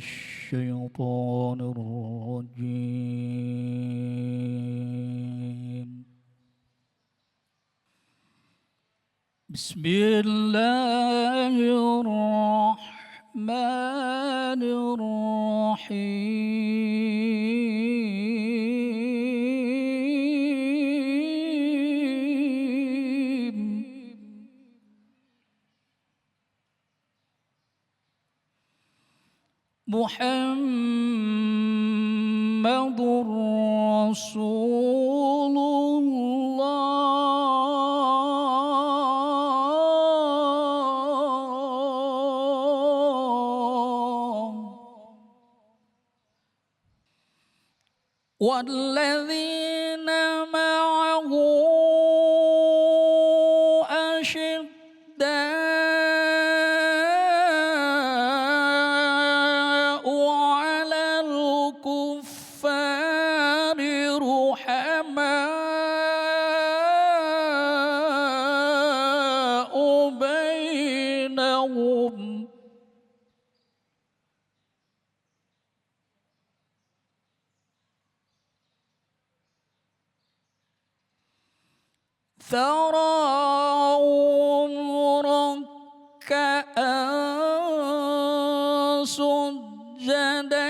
الشيطان الرجيم. بسم الله الرحمن الرحيم. محمد رسول الله والذين معه أشداء على الكفار رحماء بينهم تراهم ركعا سجدا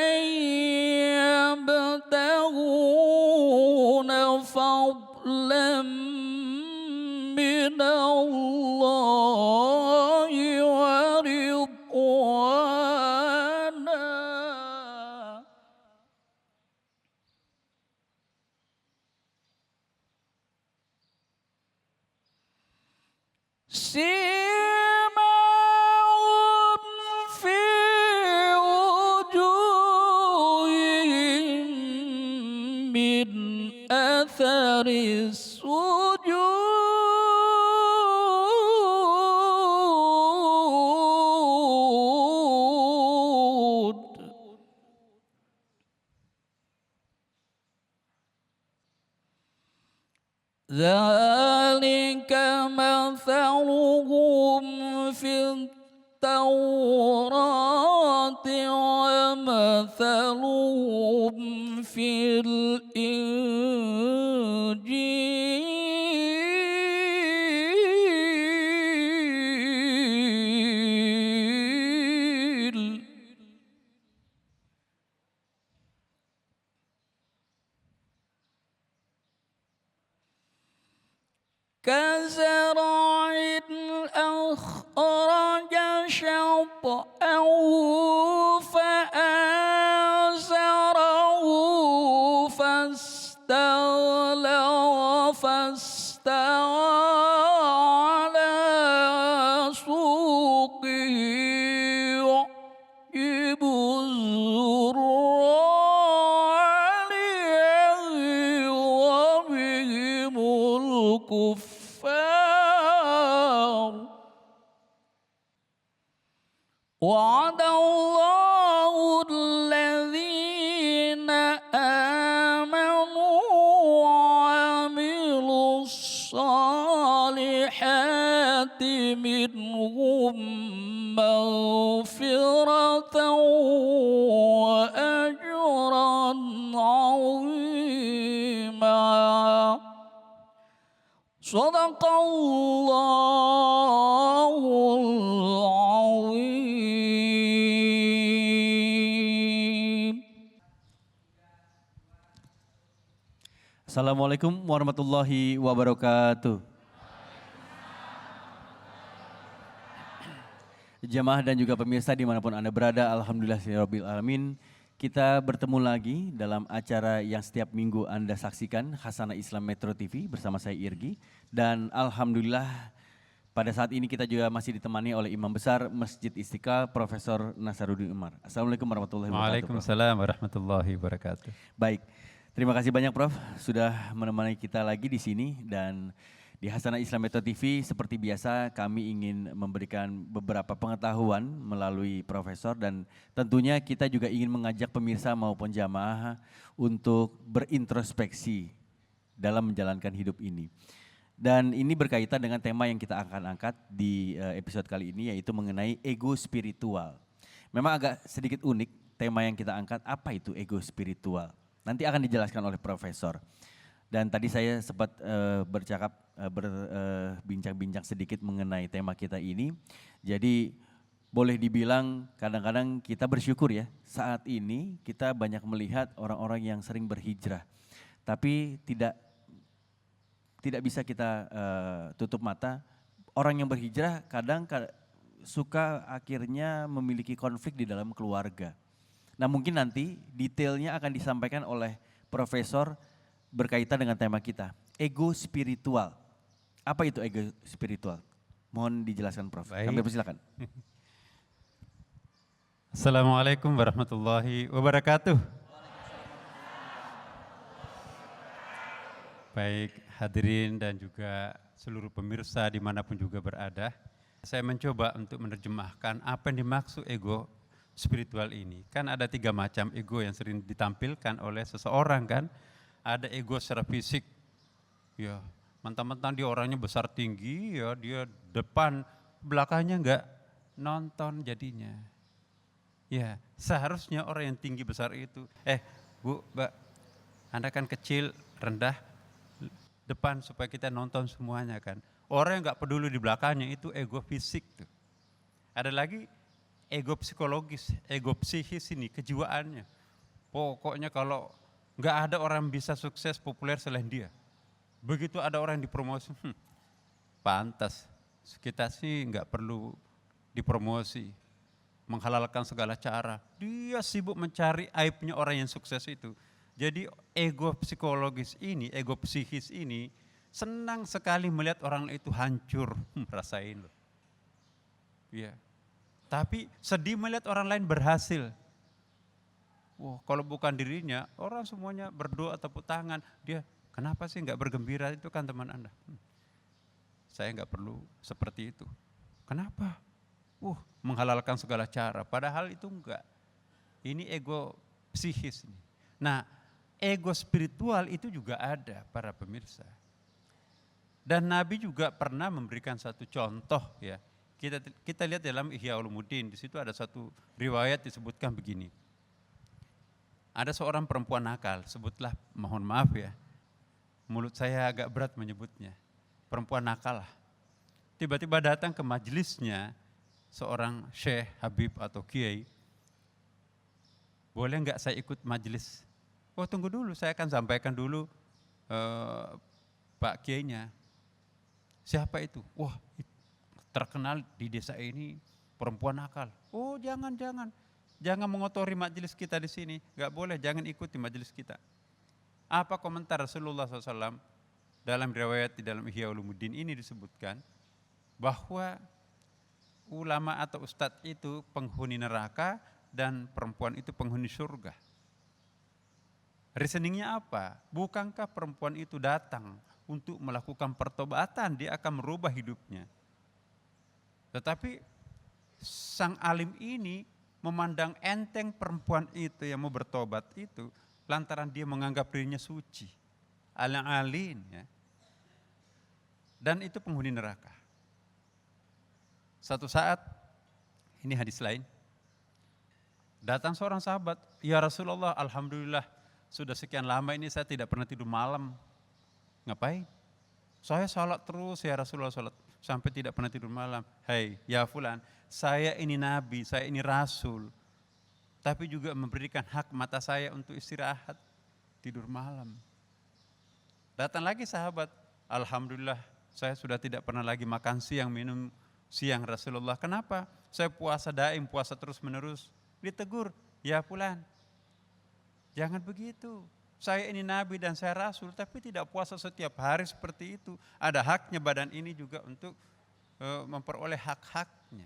يبتغون فضلا من الله ورضوانا سيماهم في وجوههم من أثر السجود ذلك مثلهم في التوراة ومثلهم في الإنجيل كزرع أخرج شطأه فآزره فاستوى على سوقه يعجب الزراع ليغيظ بهم الكفار وعد الله الذين آمنوا وعملوا الصالحات منهم مغفرة وأجرا عظيما. صدق الله العظيم. Assalamualaikum warahmatullahi wabarakatuh. Jamaah dan juga pemirsa dimanapun Anda berada, alhamdulillahirabbil alamin. Kita bertemu lagi dalam acara yang setiap minggu Anda saksikan, Hasanah Islam Metro TV bersama saya Irgi. Dan alhamdulillah pada saat ini kita juga masih ditemani oleh Imam Besar Masjid Istiqlal, Profesor Nasaruddin Umar. Assalamualaikum warahmatullahi wabarakatuh. Waalaikumsalam warahmatullahi wabarakatuh. Baik, terima kasih banyak Prof sudah menemani kita lagi di sini. Dan di Hasanah Islam Metro TV seperti biasa kami ingin memberikan beberapa pengetahuan melalui Profesor, dan tentunya kita juga ingin mengajak pemirsa maupun jamaah untuk berintrospeksi dalam menjalankan hidup ini. Dan ini berkaitan dengan tema yang kita akan angkat di episode kali ini, yaitu mengenai ego spiritual. Memang agak sedikit unik tema yang kita angkat, apa itu ego spiritual? Nanti akan dijelaskan oleh Profesor. Dan tadi saya sempat berbincang-bincang sedikit mengenai tema kita ini. Jadi boleh dibilang kadang-kadang kita bersyukur ya, saat ini kita banyak melihat orang-orang yang sering berhijrah. Tapi tidak bisa kita tutup mata, orang yang berhijrah kadang suka akhirnya memiliki konflik di dalam keluarga. Nah mungkin nanti detailnya akan disampaikan oleh Profesor berkaitan dengan tema kita, ego spiritual. Apa itu ego spiritual? Mohon dijelaskan Prof. Baik. Kami persilakan. Assalamualaikum warahmatullahi wabarakatuh. Baik hadirin dan juga seluruh pemirsa dimanapun juga berada. Saya mencoba untuk menerjemahkan apa yang dimaksud ego spiritual ini. Kan ada 3 macam ego yang sering ditampilkan oleh seseorang kan. Ada ego secara fisik, ya mentang-mentang dia orangnya besar tinggi, ya dia depan, belakangnya enggak nonton jadinya. Ya seharusnya orang yang tinggi besar itu, Bu, Mbak, Anda kan kecil, rendah, depan supaya kita nonton semuanya kan. Orang yang gak peduli di belakangnya itu ego fisik tuh. Ada lagi ego psikologis, ego psikis ini, kejiwaannya. Pokoknya kalau gak ada orang bisa sukses populer selain dia. Begitu ada orang yang dipromosi, pantas. Kita sih gak perlu dipromosi, menghalalkan segala cara. Dia sibuk mencari aibnya orang yang sukses itu. Jadi ego psikologis ini, ego psikis ini senang sekali melihat orang itu hancur, rasain loh. Iya. Tapi sedih melihat orang lain berhasil. Wah, kalau bukan dirinya, orang semuanya berdoa tepuk tangan. Dia, kenapa sih nggak bergembira? Itu kan teman Anda. Saya nggak perlu seperti itu. Kenapa? Menghalalkan segala cara. Padahal itu enggak. Ini ego psikis. Nah, ego spiritual itu juga ada para pemirsa. Dan Nabi juga pernah memberikan satu contoh ya. Kita lihat dalam Ihya Ulumuddin, di situ ada satu riwayat disebutkan begini. Ada seorang perempuan nakal, sebutlah, mohon maaf ya, mulut saya agak berat menyebutnya. Perempuan nakal lah. Tiba-tiba datang ke majelisnya seorang syekh, habib atau kiai. Boleh enggak saya ikut majelis? Oh tunggu dulu, saya akan sampaikan dulu Pak kiainya. Siapa itu? Wah terkenal di desa ini perempuan nakal. Oh jangan mengotori majelis kita di sini. Enggak boleh, jangan ikuti majelis kita. Apa komentar Rasulullah SAW dalam riwayat di dalam Ihya Ulumuddin ini disebutkan bahwa ulama atau ustadz itu penghuni neraka dan perempuan itu penghuni surga. Reasoningnya apa? Bukankah perempuan itu datang untuk melakukan pertobatan, dia akan merubah hidupnya. Tetapi sang alim ini memandang enteng perempuan itu yang mau bertobat itu lantaran dia menganggap dirinya suci. Alin ya. Dan itu penghuni neraka. Satu saat, ini hadis lain, datang seorang sahabat, ya Rasulullah, alhamdulillah sudah sekian lama ini saya tidak pernah tidur malam. Ngapain? Saya salat terus ya Rasulullah, salat sampai tidak pernah tidur malam. Hai ya fulan, saya ini nabi, saya ini rasul, tapi juga memberikan hak mata saya untuk istirahat, tidur malam. Datang lagi sahabat, alhamdulillah saya sudah tidak pernah lagi makan siang, minum siang Rasulullah. Kenapa? Saya puasa daim, puasa terus menerus. Ditegur, ya fulan, jangan begitu. Saya ini nabi dan saya rasul, tapi tidak puasa setiap hari seperti itu. Ada haknya badan ini juga untuk memperoleh hak-haknya.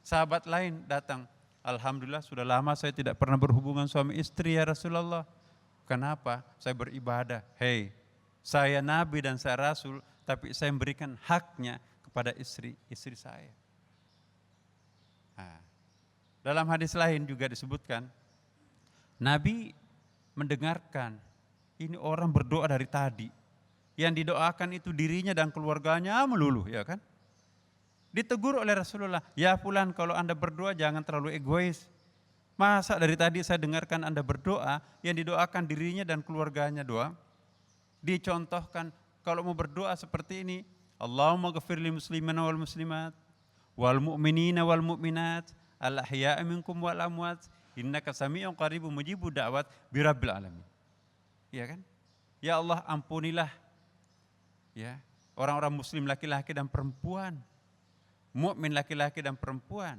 Sahabat lain datang, alhamdulillah sudah lama saya tidak pernah berhubungan suami istri ya Rasulullah. Kenapa? Saya beribadah. Hei, saya nabi dan saya rasul, tapi saya memberikan haknya kepada istri saya. Nah, dalam hadis lain juga disebutkan, Nabi mendengarkan ini orang berdoa dari tadi. Yang didoakan itu dirinya dan keluarganya melulu, ya kan? Ditegur oleh Rasulullah, ya fulan kalau Anda berdoa jangan terlalu egois. Masa dari tadi saya dengarkan Anda berdoa, yang didoakan dirinya dan keluarganya doang. Dicontohkan kalau mau berdoa seperti ini, Allahumma ghafir lil muslimina wal muslimat wal mu'minina wal mu'minat al ahya'i minkum wal amwat innaka sami'un qaribun mujibud da'wat birabbil alamin. Ya kan? Ya Allah, ampunilah ya orang-orang muslim laki-laki dan perempuan, mukmin laki-laki dan perempuan,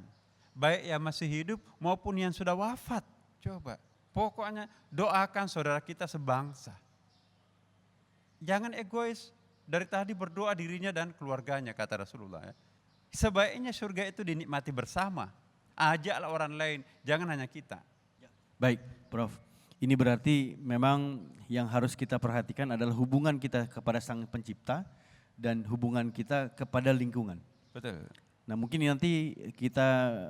baik yang masih hidup maupun yang sudah wafat. Coba, pokoknya doakan saudara kita sebangsa. Jangan egois, dari tadi berdoa dirinya dan keluarganya, kata Rasulullah. Ya. Sebaiknya surga itu dinikmati bersama. Ajaklah orang lain, jangan hanya kita. Baik, Prof. Ini berarti memang yang harus kita perhatikan adalah hubungan kita kepada Sang Pencipta dan hubungan kita kepada lingkungan. Betul. Nah, mungkin nanti kita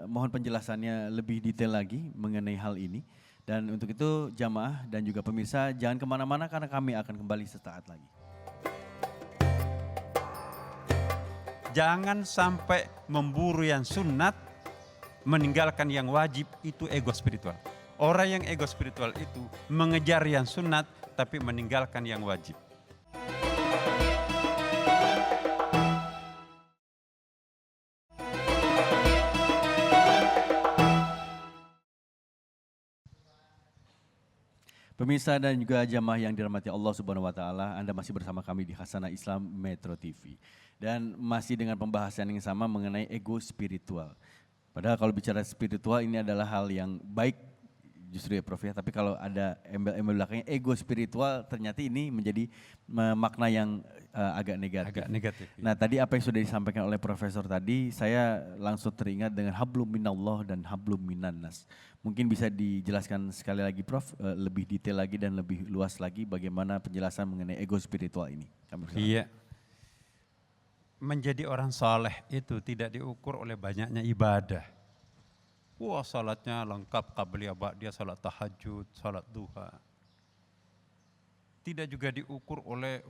mohon penjelasannya lebih detail lagi mengenai hal ini. Dan untuk itu jamaah dan juga pemirsa jangan kemana-mana karena kami akan kembali sesaat lagi. Jangan sampai memburu yang sunat, meninggalkan yang wajib, itu ego spiritual. Orang yang ego spiritual itu mengejar yang sunat tapi meninggalkan yang wajib. Pemirsa dan juga jamaah yang dirahmati Allah Subhanahu wa taala, Anda masih bersama kami di Hasanah Islam Metro TV. Dan masih dengan pembahasan yang sama mengenai ego spiritual. Padahal kalau bicara spiritual ini adalah hal yang baik justru ya Prof ya, tapi kalau ada embel-embel belakangnya ego spiritual ternyata ini menjadi makna yang agak negatif. Agak negatif. Ya. Nah, tadi apa yang sudah disampaikan oleh Profesor tadi, saya langsung teringat dengan hablum minallah dan hablum minannas. Mungkin bisa dijelaskan sekali lagi Prof, lebih detail lagi dan lebih luas lagi bagaimana penjelasan mengenai ego spiritual ini. Iya. Menjadi orang saleh itu tidak diukur oleh banyaknya ibadah. Wah, salatnya lengkap, qabliyah ba'diyah, salat tahajud, salat duha. Tidak juga diukur oleh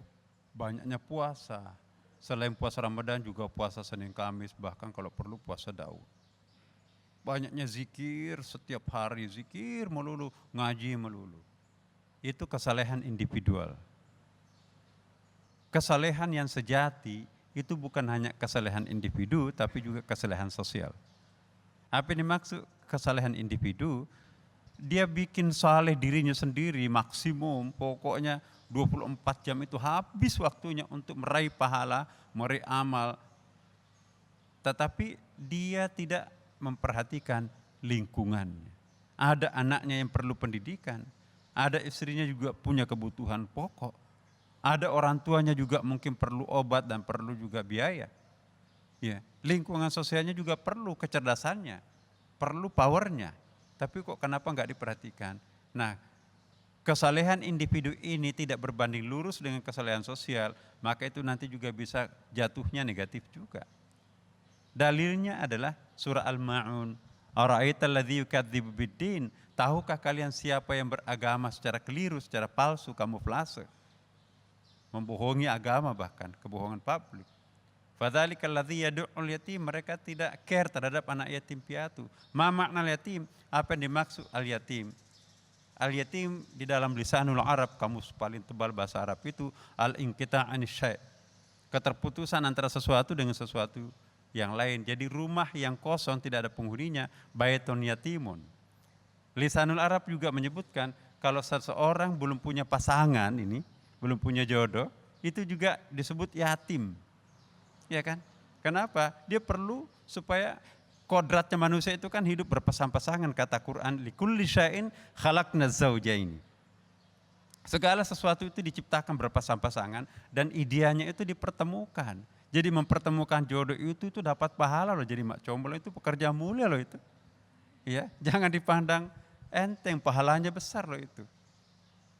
banyaknya puasa. Selain puasa Ramadan juga puasa Senin Kamis, bahkan kalau perlu puasa Daud. Banyaknya zikir, setiap hari zikir melulu, ngaji melulu. Itu kesalehan individual. Kesalehan yang sejati itu bukan hanya kesalehan individu, tapi juga kesalehan sosial. Apa yang dimaksud kesalehan individu? Dia bikin saleh dirinya sendiri maksimum, pokoknya 24 jam itu habis waktunya untuk meraih pahala, meraih amal. Tetapi dia tidak memperhatikan lingkungannya. Ada anaknya yang perlu pendidikan, ada istrinya juga punya kebutuhan pokok, ada orang tuanya juga mungkin perlu obat dan perlu juga biaya. Ya, lingkungan sosialnya juga perlu kecerdasannya, perlu powernya. Tapi kok kenapa nggak diperhatikan? Nah, kesalehan individu ini tidak berbanding lurus dengan kesalehan sosial, maka itu nanti juga bisa jatuhnya negatif juga. Dalilnya adalah surah Al-Ma'un. Ara'aital ladzi yukadzibu biddin? Tahukah kalian siapa yang beragama secara keliru, secara palsu, kamuflase? Membohongi agama, bahkan kebohongan publik. Fadzalikal ladzi yad'ul yatim, mereka tidak care terhadap anak yatim piatu. Ma makna yatim? Apa yang dimaksud al-yatim? Al-yatim di dalam lisanul Arab, kamus paling tebal bahasa Arab itu al-inqita' anis syai'. Keterputusan antara sesuatu dengan sesuatu yang lain. Jadi rumah yang kosong tidak ada penghuninya, baitun yatimun. Lisanul Arab juga menyebutkan kalau seseorang belum punya pasangan ini, belum punya jodoh, itu juga disebut yatim. Ya kan? Kenapa? Dia perlu supaya kodratnya manusia itu kan hidup berpasang-pasangan, kata Quran, likulli syai'in khalaqna zaujaini. Segala sesuatu itu diciptakan berpasang-pasangan dan ideanya itu dipertemukan. Jadi mempertemukan jodoh itu dapat pahala loh, jadi mak comblang itu pekerja mulia loh itu. Ya, jangan dipandang enteng, pahalanya besar loh itu.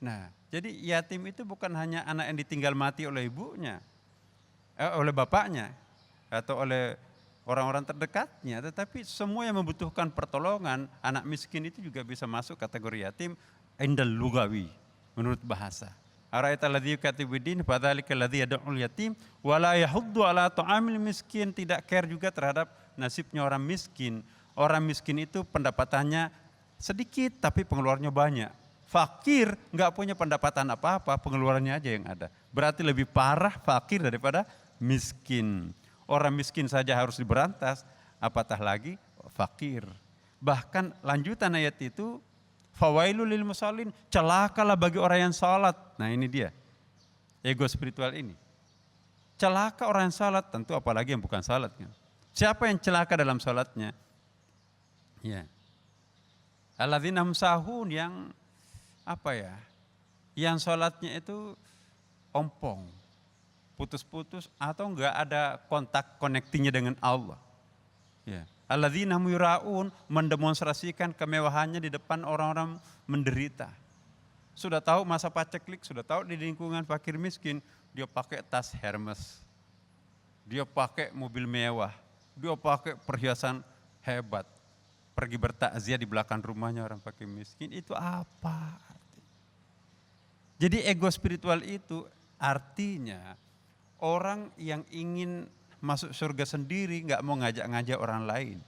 Nah, jadi yatim itu bukan hanya anak yang ditinggal mati oleh ibunya, oleh bapaknya, atau oleh orang-orang terdekatnya, tetapi semua yang membutuhkan pertolongan, anak miskin itu juga bisa masuk kategori yatim indal lugawi, menurut bahasa. Ara'aital ladzi yukadzibu biddin fadzalikal ladzi yad'ul yatim wa la yahuddu ala ta'amil miskin, tidak care juga terhadap nasibnya orang miskin. Orang miskin itu pendapatannya sedikit tapi pengeluarannya banyak. Fakir nggak punya pendapatan apa-apa, pengeluarannya aja yang ada. Berarti lebih parah fakir daripada miskin. Orang miskin saja harus diberantas, apatah lagi fakir. Bahkan lanjutan ayat itu, fawailul lil musallin, celakalah bagi orang yang salat. Nah ini dia, ego spiritual ini. Celaka orang yang salat, tentu apalagi yang bukan salat. Siapa yang celaka dalam salatnya? Ya. Alladzina hum sahun, yang apa ya? Yang salatnya itu ompong, putus-putus atau enggak ada kontak connectingnya dengan Allah. Ya. Alladzina hum yuraun, mendemonstrasikan kemewahannya di depan orang-orang menderita. Sudah tahu masa paceklik, sudah tahu di lingkungan fakir miskin, dia pakai tas Hermes, dia pakai mobil mewah, dia pakai perhiasan hebat, pergi bertakziah di belakang rumahnya orang fakir miskin. Itu apa? Jadi ego spiritual itu artinya orang yang ingin masuk surga sendiri nggak mau ngajak-ngajak orang lain.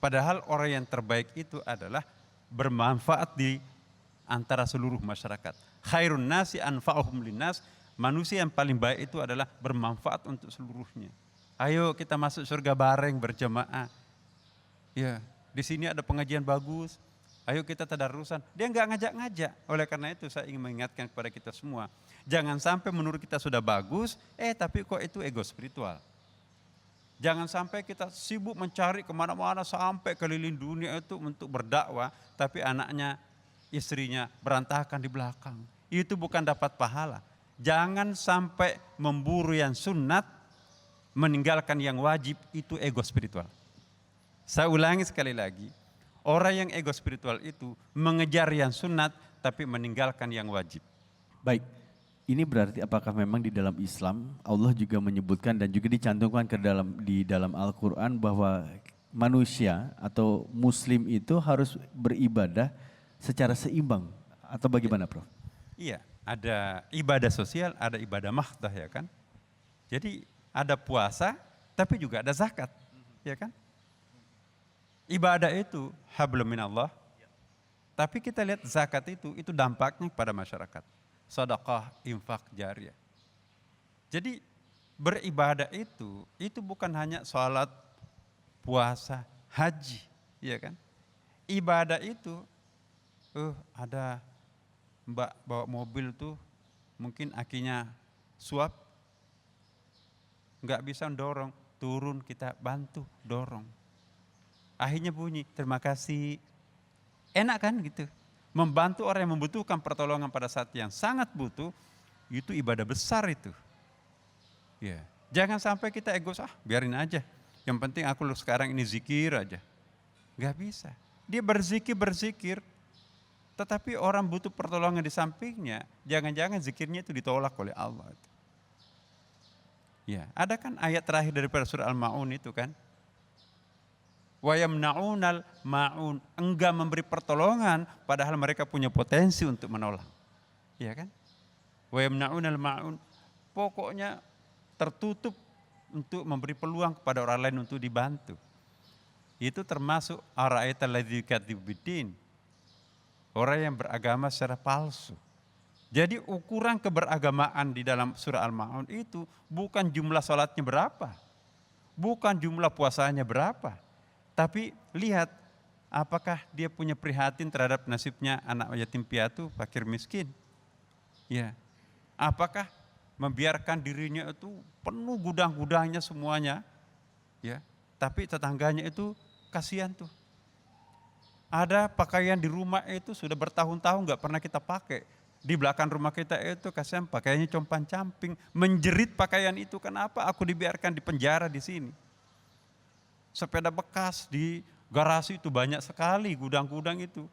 Padahal orang yang terbaik itu adalah bermanfaat di antara seluruh masyarakat. Khairun nasi anfa'uhum linnas, manusia yang paling baik itu adalah bermanfaat untuk seluruhnya. Ayo kita masuk surga bareng berjamaah. Ya, di sini ada pengajian bagus. Ayo kita tadarusan. Dia nggak ngajak-ngajak. Oleh karena itu saya ingin mengingatkan kepada kita semua, jangan sampai menurut kita sudah bagus, tapi kok itu ego spiritual. Jangan sampai kita sibuk mencari kemana-mana sampai keliling dunia itu untuk berdakwah, tapi anaknya, istrinya berantakan di belakang. Itu bukan dapat pahala. Jangan sampai memburu yang sunat, meninggalkan yang wajib, itu ego spiritual. Saya ulangi sekali lagi, orang yang ego spiritual itu mengejar yang sunat, tapi meninggalkan yang wajib. Baik, ini berarti apakah memang di dalam Islam Allah juga menyebutkan dan juga dicantumkan di dalam Al-Quran bahwa manusia atau muslim itu harus beribadah secara seimbang atau bagaimana, Prof? Iya, ada ibadah sosial, ada ibadah mahdah, ya kan? Jadi ada puasa, tapi juga ada zakat, ya kan? Ibadah itu hablum minallah, tapi kita lihat zakat itu dampaknya pada masyarakat. Sedekah, infak jariyah. Jadi beribadah itu bukan hanya sholat, puasa, haji, ya kan? Ibadah itu, ada mbak bawa mobil tuh, mungkin akinya suap, nggak bisa dorong, turun kita bantu dorong. Akhirnya bunyi, terima kasih. Enak kan gitu? Membantu orang yang membutuhkan pertolongan pada saat yang sangat butuh, itu ibadah besar itu. Ya. Jangan sampai kita egois, biarin aja. Yang penting aku sekarang ini zikir aja. Gak bisa. Dia berzikir, tetapi orang butuh pertolongan di sampingnya, jangan-jangan zikirnya itu ditolak oleh Allah. Ya, ada kan ayat terakhir daripada surah Al-Ma'un itu kan? Wa yamna'unal ma'un, enggak memberi pertolongan padahal mereka punya potensi untuk menolong. Iya kan? Wa yamna'unal ma'un, pokoknya tertutup untuk memberi peluang kepada orang lain untuk dibantu. Itu termasuk ara'aital ladzi yukadzibu biddin, orang yang beragama secara palsu. Jadi ukuran keberagamaan di dalam surah Al-Ma'un itu bukan jumlah salatnya berapa, bukan jumlah puasanya berapa, tapi lihat apakah dia punya prihatin terhadap nasibnya anak yatim piatu, fakir miskin. Ya. Apakah membiarkan dirinya itu penuh gudang-gudangnya semuanya, ya. Tapi tetangganya itu kasihan tuh. Ada pakaian di rumah itu sudah bertahun-tahun nggak pernah kita pakai. Di belakang rumah kita itu kasihan pakaiannya compang-camping, menjerit pakaian itu. Kenapa aku dibiarkan di penjara di sini? Sepeda bekas di garasi itu banyak sekali, gudang-gudang itu.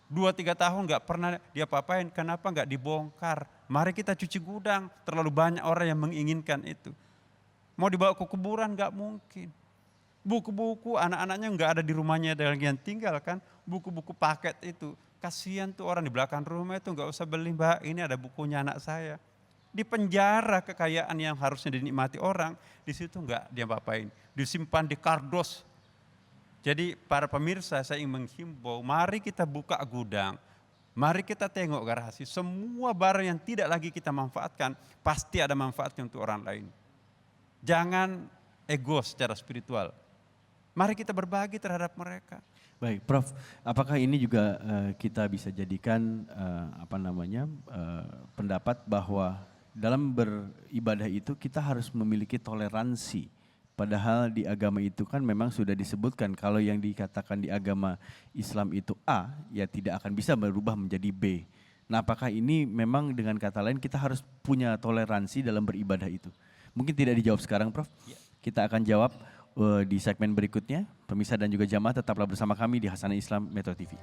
2-3 tahun nggak pernah dia apa-apain, kenapa nggak dibongkar? Mari kita cuci gudang, terlalu banyak orang yang menginginkan itu. Mau dibawa ke kuburan nggak mungkin. Buku-buku anak-anaknya nggak ada di rumahnya, ada yang tinggal kan. Buku-buku paket itu, kasihan tuh orang di belakang rumah itu, nggak usah beli mbak, ini ada bukunya anak saya. Di penjara kekayaan yang harusnya dinikmati orang, di situ nggak dia apa-apain. Disimpan di kardus, Jadi para pemirsa saya ingin menghimbau, mari kita buka gudang, mari kita tengok garasi, semua barang yang tidak lagi kita manfaatkan, pasti ada manfaatnya untuk orang lain. Jangan ego secara spiritual. Mari kita berbagi terhadap mereka. Baik, Prof. Apakah ini juga kita bisa jadikan pendapat bahwa dalam beribadah itu kita harus memiliki toleransi. Padahal di agama itu kan memang sudah disebutkan kalau yang dikatakan di agama Islam itu A, ya tidak akan bisa berubah menjadi B. Nah, apakah ini memang dengan kata lain kita harus punya toleransi dalam beribadah itu? Mungkin tidak dijawab sekarang, Prof. Kita akan jawab di segmen berikutnya. Pemirsa dan juga jamaah tetaplah bersama kami di Hasanah Islam Metro TV.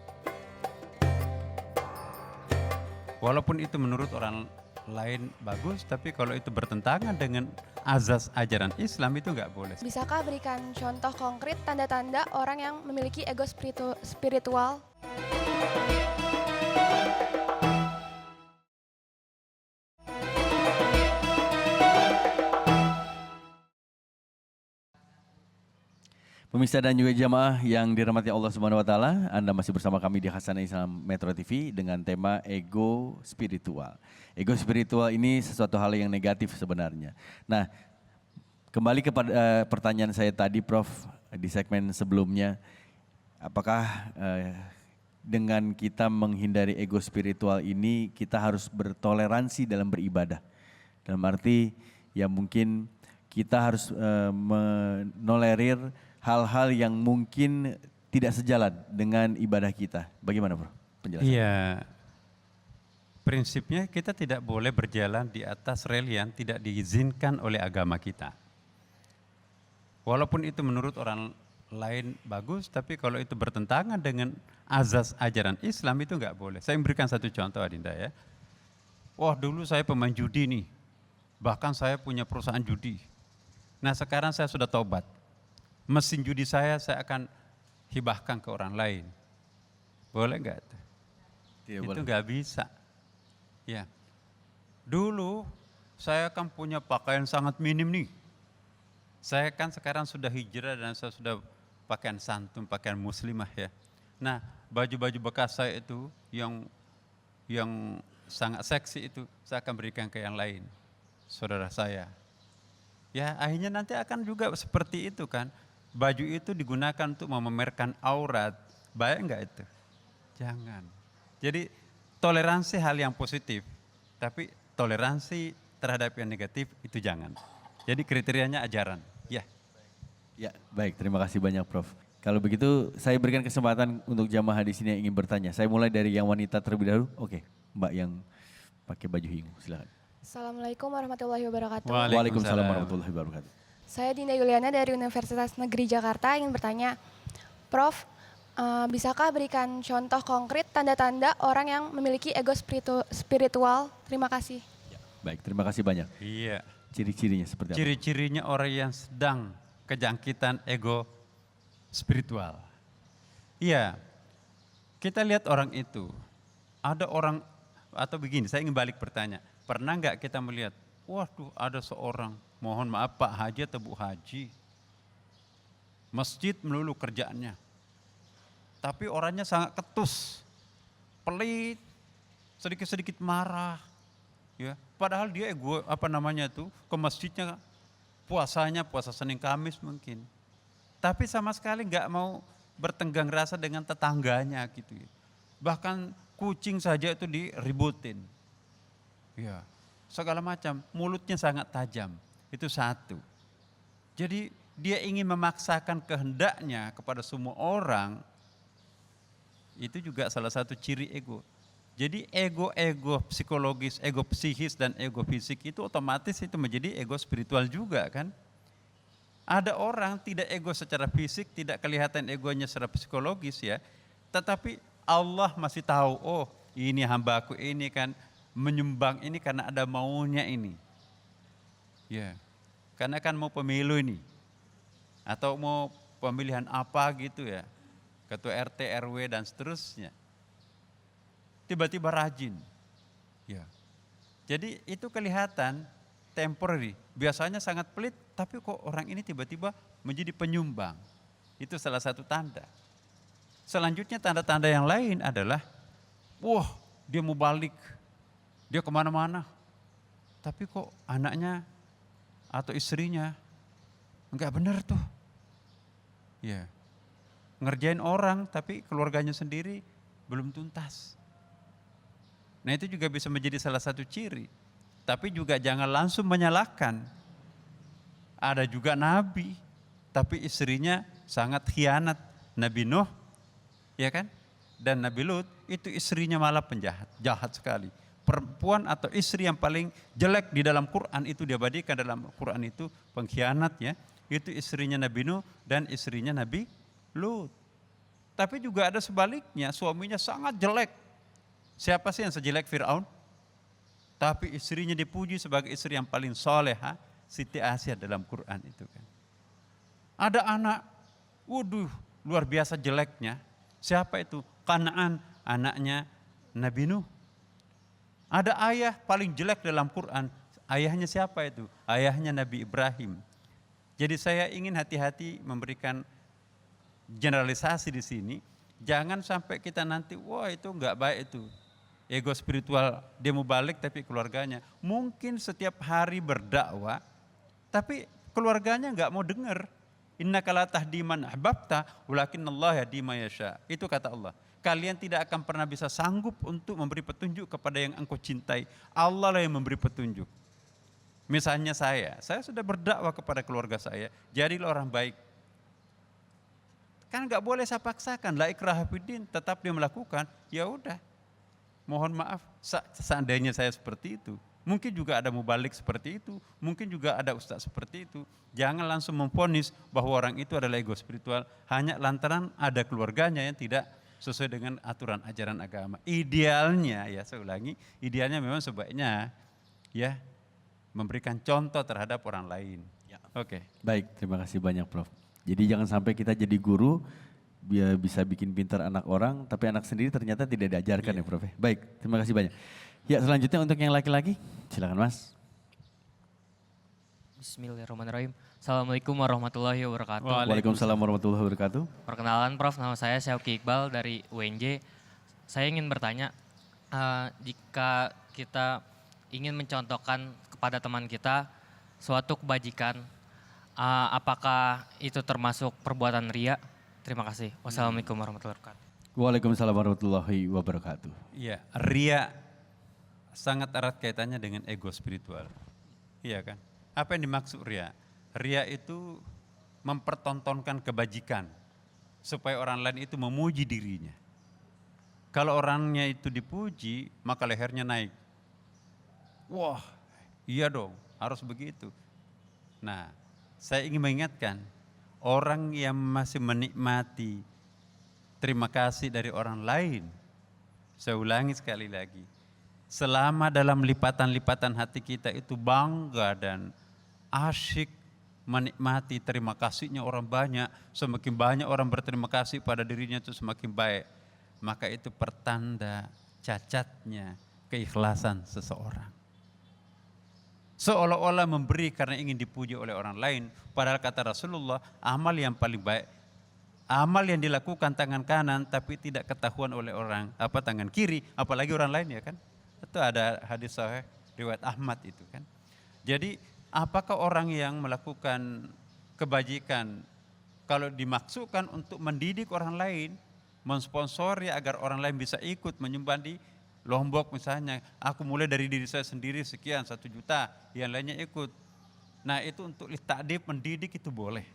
Walaupun itu menurut orang lain bagus, tapi kalau itu bertentangan dengan azas ajaran Islam itu nggak boleh. Bisakah berikan contoh konkret tanda-tanda orang yang memiliki ego spiritual? Pemirsa dan juga jamaah yang dirahmati Allah Subhanahu wa taala, Anda masih bersama kami di Hasanah Islam Metro TV dengan tema ego spiritual. Ego spiritual ini sesuatu hal yang negatif sebenarnya. Nah, kembali kepada pertanyaan saya tadi, Prof, di segmen sebelumnya, apakah dengan kita menghindari ego spiritual ini kita harus bertoleransi dalam beribadah? Dalam arti ya mungkin kita harus menolerir hal-hal yang mungkin tidak sejalan dengan ibadah kita. Bagaimana, Bro? Penjelasan. Iya, prinsipnya kita tidak boleh berjalan di atas rel yang tidak diizinkan oleh agama kita. Walaupun itu menurut orang lain bagus, tapi kalau itu bertentangan dengan azas ajaran Islam itu nggak boleh. Saya memberikan satu contoh, Adinda ya. Wah, dulu saya pemain judi nih, bahkan saya punya perusahaan judi. Nah, sekarang saya sudah taubat. Mesin judi saya akan hibahkan ke orang lain. Boleh nggak? Tidak itu boleh. nggak bisa. Ya, dulu saya kan punya pakaian sangat minim nih. Saya kan sekarang sudah hijrah dan saya sudah pakaian santun, pakaian muslimah ya. Nah, baju-baju bekas saya itu yang sangat seksi itu saya akan berikan ke yang lain, saudara saya. Ya, akhirnya nanti akan juga seperti itu kan. Baju itu digunakan untuk memamerkan aurat, baik enggak itu? Jangan. Jadi toleransi hal yang positif, tapi toleransi terhadap yang negatif itu jangan. Jadi kriterianya ajaran. Ya. Ya, baik. Terima kasih banyak, Prof. Kalau begitu, saya berikan kesempatan untuk jamaah di sini yang ingin bertanya. Saya mulai dari yang wanita terlebih dahulu. Oke, Mbak yang pakai baju hingu, silakan. Assalamualaikum warahmatullahi wabarakatuh. Waalaikumsalam warahmatullahi wabarakatuh. Saya Dinda Yuliana dari Universitas Negeri Jakarta ingin bertanya, Prof, bisakah berikan contoh konkret tanda-tanda orang yang memiliki ego spiritual? Terima kasih. Ya, baik, terima kasih banyak. Iya. Ciri-cirinya seperti apa? Ciri-cirinya orang yang sedang kejangkitan ego spiritual. Iya, kita lihat orang itu. Ada orang, atau begini, saya ingin balik bertanya. Pernah nggak kita melihat, waduh ada seorang, mohon maaf Pak Haji atau Bu Haji, masjid melulu kerjaannya. Tapi orangnya sangat ketus, pelit, sedikit-sedikit marah. Ya, padahal dia ke masjidnya puasanya puasa Senin Kamis mungkin. Tapi sama sekali nggak mau bertenggang rasa dengan tetangganya gitu. Bahkan kucing saja itu diributin. Ya, segala macam, mulutnya sangat tajam. Itu satu. Jadi dia ingin memaksakan kehendaknya kepada semua orang. Itu juga salah satu ciri ego. Jadi ego psikologis, ego psikis dan ego fisik itu otomatis itu menjadi ego spiritual juga kan. Ada orang tidak ego secara fisik, tidak kelihatan egonya secara psikologis ya. Tetapi Allah masih tahu, oh ini hambaku ini kan menyumbang ini karena ada maunya ini. Ya, karena kan mau pemilu ini. Atau mau pemilihan apa gitu ya. Ketua RT, RW dan seterusnya. Tiba-tiba rajin. Ya. Jadi itu kelihatan temporary. Biasanya sangat pelit, tapi kok orang ini tiba-tiba menjadi penyumbang. Itu salah satu tanda. Selanjutnya tanda-tanda yang lain adalah, wah dia mau balik, dia kemana-mana. Tapi kok anaknya atau istrinya enggak benar tuh. Ya, ngerjain orang tapi keluarganya sendiri belum tuntas. Nah itu juga bisa menjadi salah satu ciri. Tapi juga jangan langsung menyalahkan. Ada juga nabi, tapi istrinya sangat khianat. Nabi Nuh, ya kan? Dan Nabi Lut, itu istrinya malah penjahat, jahat sekali. Perempuan atau istri yang paling jelek di dalam Quran itu diabadikan dalam Quran itu pengkhianat ya. Itu istrinya Nabi Nuh dan istrinya Nabi Lut. Tapi juga ada sebaliknya, suaminya sangat jelek. Siapa sih yang sejelek Fir'aun? Tapi istrinya dipuji sebagai istri yang paling soleha, Siti Asia dalam Quran itu kan. Ada anak, waduh luar biasa jeleknya. Siapa itu? Kanaan, anaknya Nabi Nuh. Ada ayah paling jelek dalam Quran. Ayahnya siapa itu? Ayahnya Nabi Ibrahim. Jadi saya ingin hati-hati memberikan generalisasi di sini. Jangan sampai kita nanti, wah itu enggak baik itu. Ego spiritual, dia mau balik tapi keluarganya. Mungkin setiap hari berdakwah, tapi keluarganya enggak mau dengar. Innaka la tahdi man ahbabta, walakinnallaha yahdi man yasha. Itu kata Allah. Kalian tidak akan pernah bisa sanggup untuk memberi petunjuk kepada yang engkau cintai. Allah lah yang memberi petunjuk. Misalnya saya sudah berdakwah kepada keluarga saya, jadilah orang baik. Kan enggak boleh saya paksakan, la ikraha fiddin, tetap dia melakukan, ya udah. Mohon maaf, seandainya saya seperti itu. Mungkin juga ada mubalik seperti itu, mungkin juga ada ustaz seperti itu. Jangan langsung memvonis bahwa orang itu adalah ego spiritual hanya lantaran ada keluarganya yang tidak sesuai dengan aturan ajaran agama. Idealnya, ya saya ulangi, idealnya memang sebaiknya ya memberikan contoh terhadap orang lain. Ya. Oke. Baik, terima kasih banyak Prof. Jadi jangan sampai kita jadi guru, biar bisa bikin pintar anak orang, tapi anak sendiri ternyata tidak diajarkan ya Prof. Baik, terima kasih banyak. Ya selanjutnya untuk yang laki-laki, silakan Mas. Bismillahirrahmanirrahim. Assalamualaikum warahmatullahi wabarakatuh. Waalaikumsalam warahmatullahi wabarakatuh. Perkenalan Prof, nama saya Syauki Iqbal dari UNJ. Saya ingin bertanya, jika kita ingin mencontohkan kepada teman kita suatu kebajikan, apakah itu termasuk perbuatan riya? Terima kasih. Wassalamualaikum warahmatullahi wabarakatuh. Waalaikumsalam warahmatullahi wabarakatuh. Iya, riya sangat erat kaitannya dengan ego spiritual. Iya kan? Apa yang dimaksud riya? Riya itu mempertontonkan kebajikan supaya orang lain itu memuji dirinya. Kalau orangnya itu dipuji, maka lehernya naik. Wah, iya dong, harus begitu. Nah, saya ingin mengingatkan, orang yang masih menikmati terima kasih dari orang lain, saya ulangi sekali lagi, selama dalam lipatan-lipatan hati kita itu bangga dan asyik menikmati terima kasihnya orang banyak, semakin banyak orang berterima kasih pada dirinya itu semakin baik, maka itu pertanda cacatnya keikhlasan seseorang. Seolah-olah memberi karena ingin dipuji oleh orang lain, padahal kata Rasulullah, amal yang paling baik, amal yang dilakukan tangan kanan tapi tidak ketahuan oleh orang tangan kiri, apalagi orang lain ya kan. Itu ada hadis sahih riwayat Ahmad itu kan. Jadi apakah orang yang melakukan kebajikan kalau dimaksudkan untuk mendidik orang lain, mensponsori agar orang lain bisa ikut menyumbang di Lombok misalnya, aku mulai dari diri saya sendiri sekian 1 juta, yang lainnya ikut. Nah itu untuk ta'dib, mendidik itu boleh.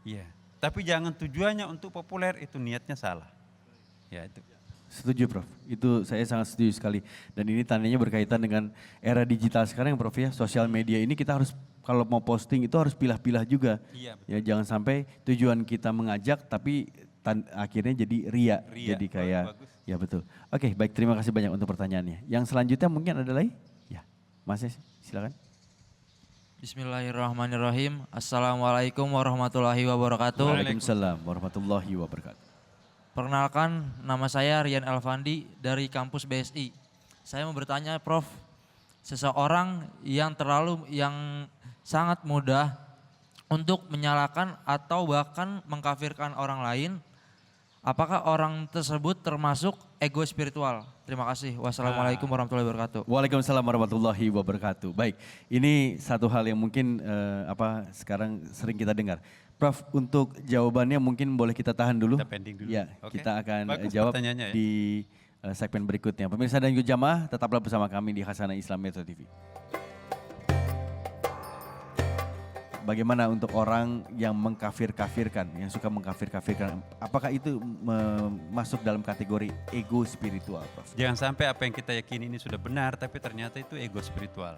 Iya. Tapi jangan tujuannya untuk populer, itu niatnya salah. Ya itu. Setuju Prof, itu saya sangat setuju sekali. Dan ini tandanya berkaitan dengan era digital sekarang Prof ya, sosial media ini kita harus kalau mau posting itu harus pilah-pilah juga. Iya, ya jangan sampai tujuan kita mengajak tapi akhirnya jadi ria. Jadi kayak bagus. Ya betul. Oke, baik, terima kasih banyak untuk pertanyaannya. Yang selanjutnya mungkin ada lagi? Ya, Mas silakan. Bismillahirrahmanirrahim. Assalamualaikum warahmatullahi wabarakatuh. Waalaikumsalam warahmatullahi wabarakatuh. Perkenalkan, nama saya Rian Elvandi dari kampus BSI. Saya mau bertanya, Prof, seseorang yang sangat mudah untuk menyalahkan atau bahkan mengkafirkan orang lain, apakah orang tersebut termasuk ego spiritual? Terima kasih. Wassalamualaikum warahmatullahi wabarakatuh. Waalaikumsalam warahmatullahi wabarakatuh. Baik, ini satu hal yang mungkin sekarang sering kita dengar. Prof, untuk jawabannya mungkin boleh kita tahan dulu. Kita pending dulu. Ya, Oke. kita akan Bagus jawab pertanyaannya ya. di segmen berikutnya. Pemirsa dan juga jamaah, tetaplah bersama kami di Hasanah Islam Metro TV. Bagaimana untuk orang yang mengkafir-kafirkan, yang suka mengkafir-kafirkan, apakah itu masuk dalam kategori ego spiritual, Prof? Jangan sampai apa yang kita yakini ini sudah benar, tapi ternyata itu ego spiritual.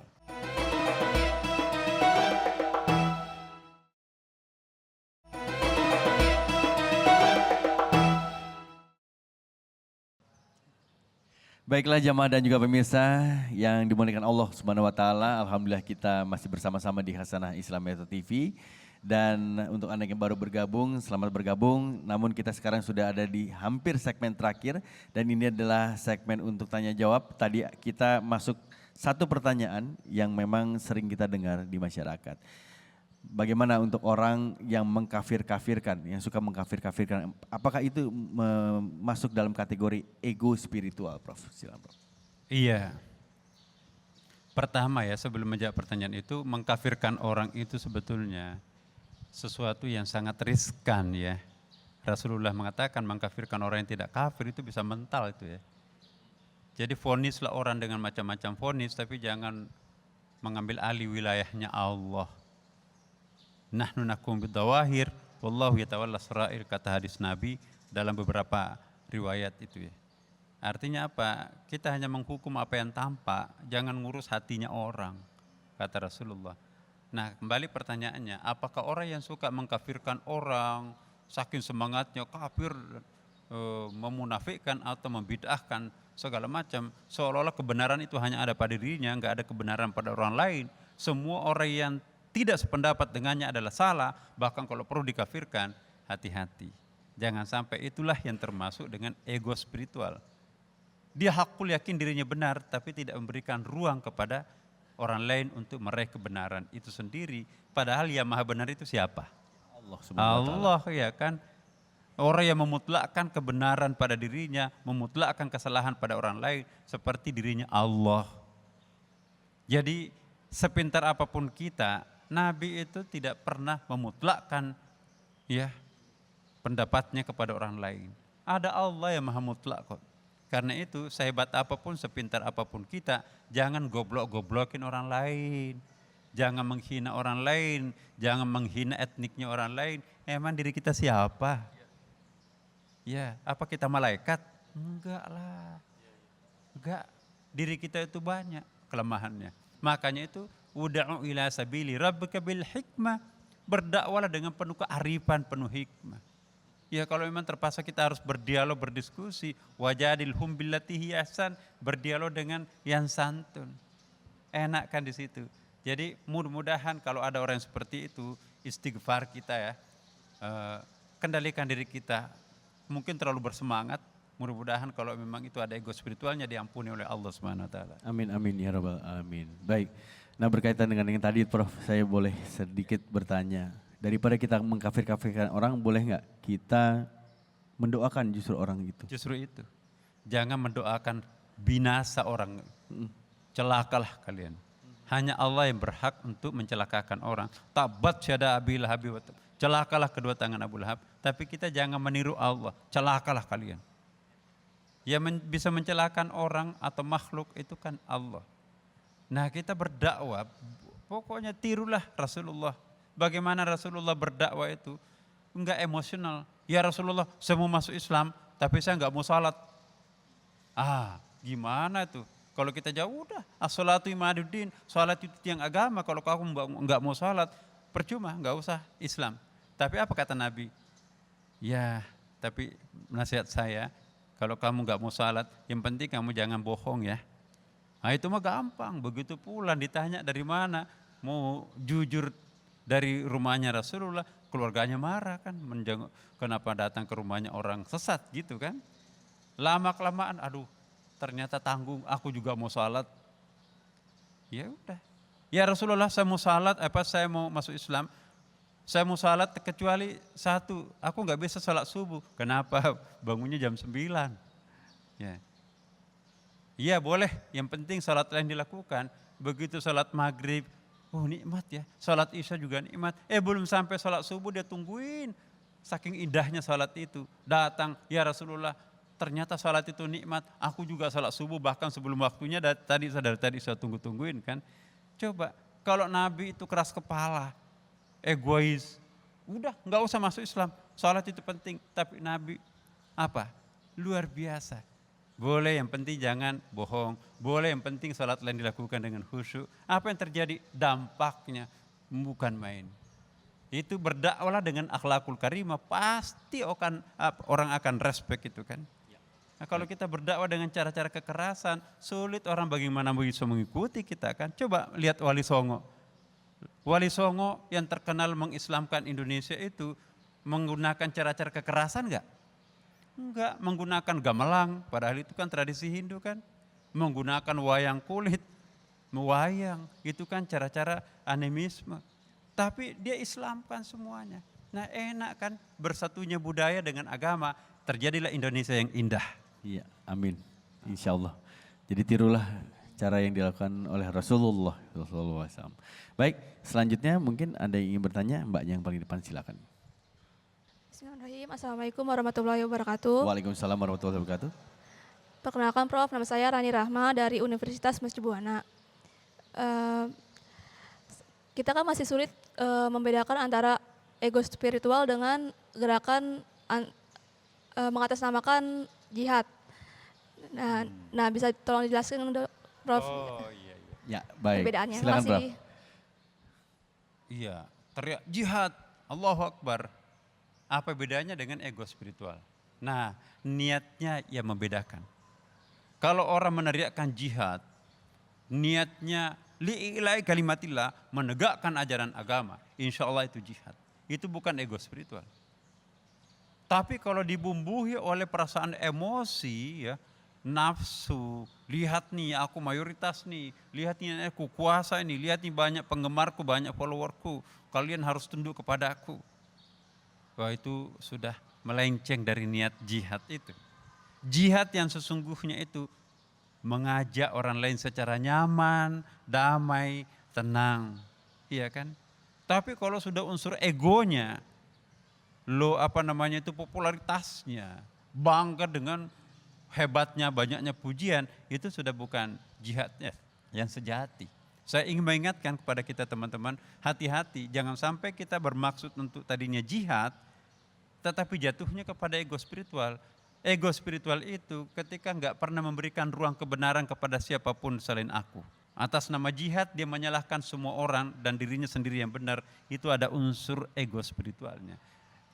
Baiklah jamaah dan juga pemirsa yang dimuliakan Allah Subhanahu wa taala, alhamdulillah kita masih bersama-sama di Hasanah Islam Metro TV. Dan untuk Anda yang baru bergabung, selamat bergabung. Namun kita sekarang sudah ada di hampir segmen terakhir dan ini adalah segmen untuk tanya jawab. Tadi kita masuk satu pertanyaan yang memang sering kita dengar di masyarakat. Bagaimana untuk orang yang mengkafir-kafirkan, yang suka mengkafir-kafirkan, apakah itu masuk dalam kategori ego spiritual, Prof? Silakan, Prof. Iya. Pertama ya, sebelum menjawab pertanyaan itu, mengkafirkan orang itu sebetulnya sesuatu yang sangat riskan ya. Rasulullah mengatakan mengkafirkan orang yang tidak kafir itu bisa mental itu ya. Jadi vonislah orang dengan macam-macam vonis, tapi jangan mengambil alih wilayahnya Allah. Nahnu nakum bidawahir, wallahu yatawalla sarair, kata hadis Nabi dalam beberapa riwayat itu ya. Artinya apa? Kita hanya menghukum apa yang tampak, jangan ngurus hatinya orang, kata Rasulullah. Nah kembali pertanyaannya, apakah orang yang suka mengkafirkan orang, saking semangatnya kafir, memunafikkan atau membid'ahkan segala macam, seolah-olah kebenaran itu hanya ada pada dirinya, enggak ada kebenaran pada orang lain. Semua orang yang tidak sependapat dengannya adalah salah, bahkan kalau perlu dikafirkan, hati-hati. Jangan sampai itulah yang termasuk dengan ego spiritual. Dia hakul yakin dirinya benar, tapi tidak memberikan ruang kepada orang lain untuk meraih kebenaran itu sendiri. Padahal yang maha benar itu siapa? Allah ya kan. Orang yang memutlakkan kebenaran pada dirinya, memutlakkan kesalahan pada orang lain, seperti dirinya Allah. Jadi sepintar apapun kita, Nabi itu tidak pernah memutlakkan ya pendapatnya kepada orang lain. Ada Allah yang maha mutlak kok. Karena itu sehebat apapun, sepintar apapun kita, jangan goblok-goblokin orang lain. Jangan menghina orang lain, jangan menghina etniknya orang lain. Emang diri kita siapa? Ya, apa kita malaikat? Enggak lah. Enggak, diri kita itu banyak kelemahannya. Makanya itu ud'u ila sabili rabbika bil hikmah, berdakwalah dengan penuh kearifan, penuh hikmah. Ya kalau memang terpaksa kita harus berdialog, berdiskusi, wajadilhum billati hi ahsan, berdialog dengan yang santun. Enak kan di situ. Jadi mudah-mudahan kalau ada orang yang seperti itu, istighfar kita ya, kendalikan diri kita. Mungkin terlalu bersemangat, mudah-mudahan kalau memang itu ada ego spiritualnya diampuni oleh Allah Subhanahu wa taala. Amin amin ya rabbal alamin. Baik. Nah berkaitan dengan yang tadi Prof, saya boleh sedikit bertanya. Daripada kita mengkafir-kafirkan orang, boleh nggak kita mendoakan justru orang itu? Justru itu. Jangan mendoakan binasa orang. Celakalah kalian. Hanya Allah yang berhak untuk mencelakakan orang. Tabat syada Abi Lahab wa tab. Celakalah kedua tangan Abu Lahab. Tapi kita jangan meniru Allah. Celakalah kalian. Yang bisa mencelakakan orang atau makhluk itu kan Allah. Nah kita berdakwah, pokoknya tirulah Rasulullah. Bagaimana Rasulullah berdakwah itu? Enggak emosional. Ya Rasulullah, saya mau masuk Islam, tapi saya enggak mau salat. Gimana tuh? Kalau kita jauh udah, as-salatu imaduddin, salat itu tiang agama. Kalau kamu enggak mau salat, percuma, enggak usah Islam. Tapi apa kata Nabi? Ya, tapi nasihat saya, kalau kamu enggak mau salat, yang penting kamu jangan bohong ya. Nah itu mah gampang, begitu pulang ditanya dari mana, mau jujur dari rumahnya Rasulullah, keluarganya marah kan, kenapa datang ke rumahnya orang sesat gitu kan. Lama-kelamaan, aduh ternyata tanggung, aku juga mau salat. Ya udah, ya Rasulullah saya mau salat, saya mau masuk Islam, Saya mau salat kecuali satu, aku nggak bisa salat subuh. Kenapa? Bangunnya jam 9. Ya. Iya boleh, yang penting salat lain dilakukan. Begitu salat maghrib, oh nikmat ya. Salat isya juga nikmat. Belum sampai salat subuh dia tungguin. Saking indahnya salat itu. Datang, ya Rasulullah, ternyata salat itu nikmat. Aku juga salat subuh bahkan sebelum waktunya tadi saya tungguin kan. Coba kalau Nabi itu keras kepala, egois, udah nggak usah masuk Islam. Salat itu penting, tapi Nabi apa? Luar biasa. Boleh, yang penting jangan bohong. Boleh, yang penting salat lain dilakukan dengan khusyuk. Apa yang terjadi? Dampaknya bukan main. Itu berdakwalah dengan akhlakul karimah, pasti orang akan respect itu kan. Nah, kalau kita berdakwah dengan cara-cara kekerasan, sulit orang bagaimana bisa mengikuti kita kan. Coba lihat Wali Songo. Wali Songo yang terkenal mengislamkan Indonesia itu menggunakan cara-cara kekerasan enggak? Enggak, menggunakan gamelan, padahal itu kan tradisi Hindu kan. Menggunakan wayang kulit, mewayang, itu kan cara-cara animisme. Tapi dia Islamkan semuanya. Nah enak kan, bersatunya budaya dengan agama, terjadilah Indonesia yang indah. Iya, amin. Insya Allah. Jadi tirulah cara yang dilakukan oleh Rasulullah SAW. Baik, selanjutnya mungkin ada yang ingin bertanya, mbaknya yang paling depan silakan. Bismillahirrahmanirrahim. Assalamualaikum warahmatullahi wabarakatuh. Waalaikumsalam warahmatullahi wabarakatuh. Perkenalkan Prof, nama saya Rani Rahma dari Universitas Masjid Buana. Kita kan masih sulit membedakan antara ego spiritual dengan gerakan mengatasnamakan jihad. Nah, bisa tolong dijelaskan Prof? Oh iya. Ya, baik. Perbedaannya. Silakan Prof. Iya, teriak jihad, Allahu Akbar. Apa bedanya dengan ego spiritual? Nah, niatnya yang membedakan. Kalau orang meneriakkan jihad, niatnya li'ilai kalimatillah, menegakkan ajaran agama, insya Allah itu jihad. Itu bukan ego spiritual. Tapi kalau dibumbui oleh perasaan emosi, ya, nafsu, lihat nih aku mayoritas nih, lihat nih aku kuasa ini, lihat nih banyak penggemarku, banyak followerku, kalian harus tunduk kepada aku. Wah itu sudah melenceng dari niat jihad itu. Jihad yang sesungguhnya itu mengajak orang lain secara nyaman, damai, tenang. Iya kan? Tapi kalau sudah unsur egonya, popularitasnya, bangga dengan hebatnya, banyaknya pujian, itu sudah bukan jihadnya yang sejati. Saya ingin mengingatkan kepada kita teman-teman, hati-hati, jangan sampai kita bermaksud untuk tadinya jihad, tetapi jatuhnya kepada ego spiritual. Ego spiritual itu ketika enggak pernah memberikan ruang kebenaran kepada siapapun selain aku. Atas nama jihad dia menyalahkan semua orang dan dirinya sendiri yang benar, itu ada unsur ego spiritualnya.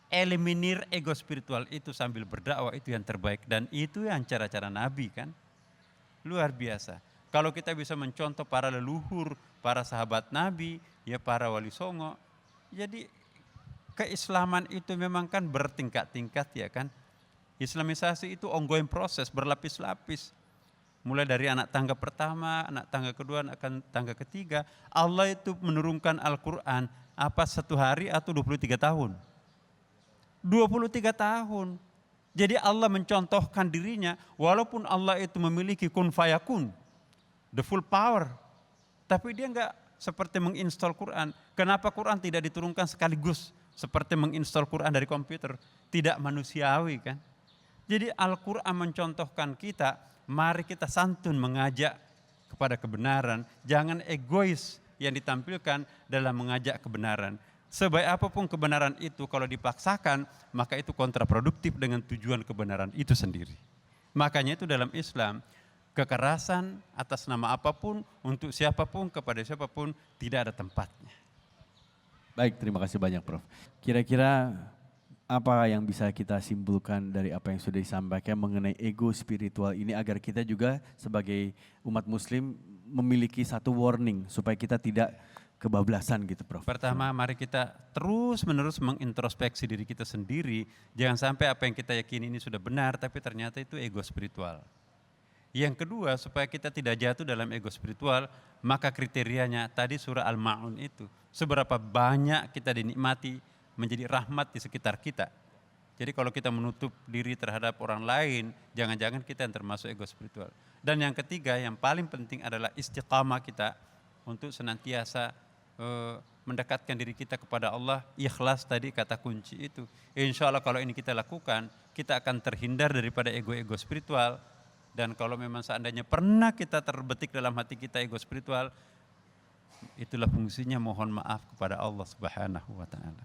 Eliminir ego spiritual itu sambil berdakwah itu yang terbaik, dan itu yang cara-cara Nabi kan. Luar biasa. Kalau kita bisa mencontoh para leluhur, para sahabat Nabi, ya para wali songo. Jadi keislaman itu memang kan bertingkat-tingkat ya kan. Islamisasi itu ongoing proses, berlapis-lapis. Mulai dari anak tangga pertama, anak tangga kedua, anak tangga ketiga. Allah itu menurunkan Al-Quran apa 1 hari atau 23 tahun? 23 tahun. Jadi Allah mencontohkan dirinya, walaupun Allah itu memiliki kun fayakun, the full power. Tapi dia enggak seperti menginstal Quran. Kenapa Quran tidak diturunkan sekaligus seperti menginstal Quran dari komputer? Tidak manusiawi kan? Jadi Al-Quran mencontohkan kita, mari kita santun mengajak kepada kebenaran. Jangan egois yang ditampilkan dalam mengajak kebenaran. Sebaik apapun kebenaran itu, kalau dipaksakan, maka itu kontraproduktif dengan tujuan kebenaran itu sendiri. Makanya itu dalam Islam, kekerasan atas nama apapun, untuk siapapun, kepada siapapun, tidak ada tempatnya. Baik, terima kasih banyak Prof. Kira-kira apa yang bisa kita simpulkan dari apa yang sudah disampaikan mengenai ego spiritual ini agar kita juga sebagai umat muslim memiliki satu warning supaya kita tidak kebablasan gitu Prof. Pertama, mari kita terus-menerus mengintrospeksi diri kita sendiri. Jangan sampai apa yang kita yakini ini sudah benar, tapi ternyata itu ego spiritual. Yang kedua, supaya kita tidak jatuh dalam ego spiritual, maka kriterianya tadi surah Al-Ma'un itu. Seberapa banyak kita dinikmati menjadi rahmat di sekitar kita. Jadi kalau kita menutup diri terhadap orang lain, jangan-jangan kita yang termasuk ego spiritual. Dan yang ketiga, yang paling penting adalah istiqamah kita untuk senantiasa mendekatkan diri kita kepada Allah. Ikhlas tadi kata kunci itu. Insya Allah kalau ini kita lakukan, kita akan terhindar daripada ego-ego spiritual. Dan kalau memang seandainya pernah kita terbetik dalam hati kita ego spiritual, itulah fungsinya mohon maaf kepada Allah Subhanahu wa Ta'ala.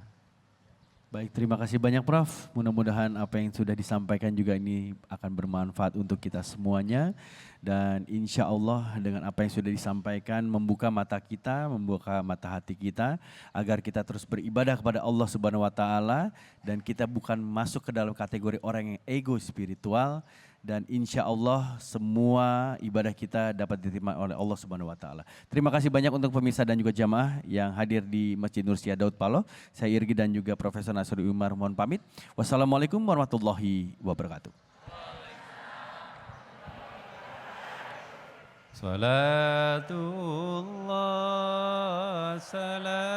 Baik, terima kasih banyak Prof. Mudah-mudahan apa yang sudah disampaikan juga ini akan bermanfaat untuk kita semuanya. Dan insya Allah dengan apa yang sudah disampaikan membuka mata kita, membuka mata hati kita agar kita terus beribadah kepada Allah Subhanahu wa Ta'ala dan kita bukan masuk ke dalam kategori orang yang ego spiritual. Dan insya Allah semua ibadah kita dapat diterima oleh Allah Subhanahu wa Ta'ala. Terima kasih banyak untuk pemirsa dan juga jamaah yang hadir di Masjid Nur Sia Daud Paloh. Saya Irgi dan juga Profesor Nasrul Umar mohon pamit. Wassalamualaikum warahmatullahi wabarakatuh. Salatullah, salamullah,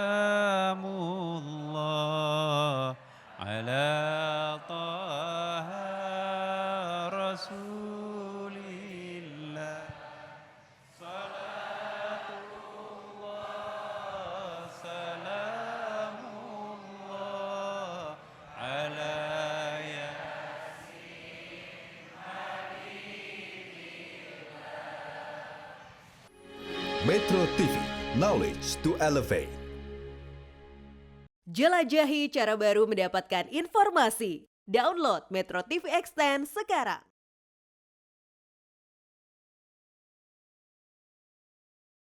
ala taha Rasulillah. Salatullah, salamullah, ala Metro TV, knowledge to elevate. Jelajahi cara baru mendapatkan informasi. Download Metro TV Extend sekarang.